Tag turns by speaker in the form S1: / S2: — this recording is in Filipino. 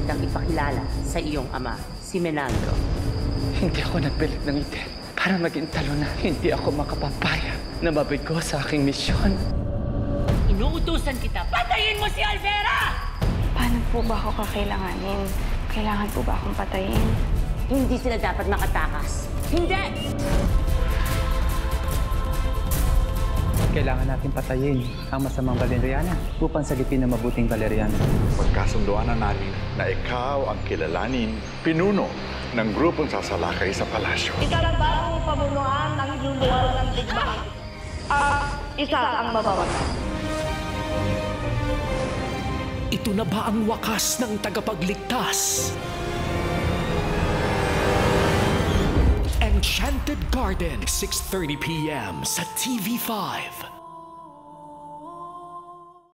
S1: kitang ipakilala sa iyong ama, si Menandro.
S2: Hindi ako nagpilit ng itin para maging talo na hindi ako makapapaya na mabigo sa aking misyon.
S1: Inuutusan kita, patayin mo si Alvera!
S3: Paano po ba ako kakailanganin? Kailangan po ba akong patayin?
S1: Hindi sila dapat makatakas. Hindi!
S4: Kailangan natin patayin ang masamang Valeriana upang sagipin ang mabuting Valeriano.
S5: Pagkasunduan na natin na ikaw ang kilalanin, pinuno ng grupong sasalakay sa palasyo.
S6: Ikaw ang bagong pamunuan ng iluluwal ng digmaan. Isa ang mabawasan.
S7: Ito na ba ang wakas ng tagapagligtas? Enchanted Garden, 6:30 p.m. sa TV5.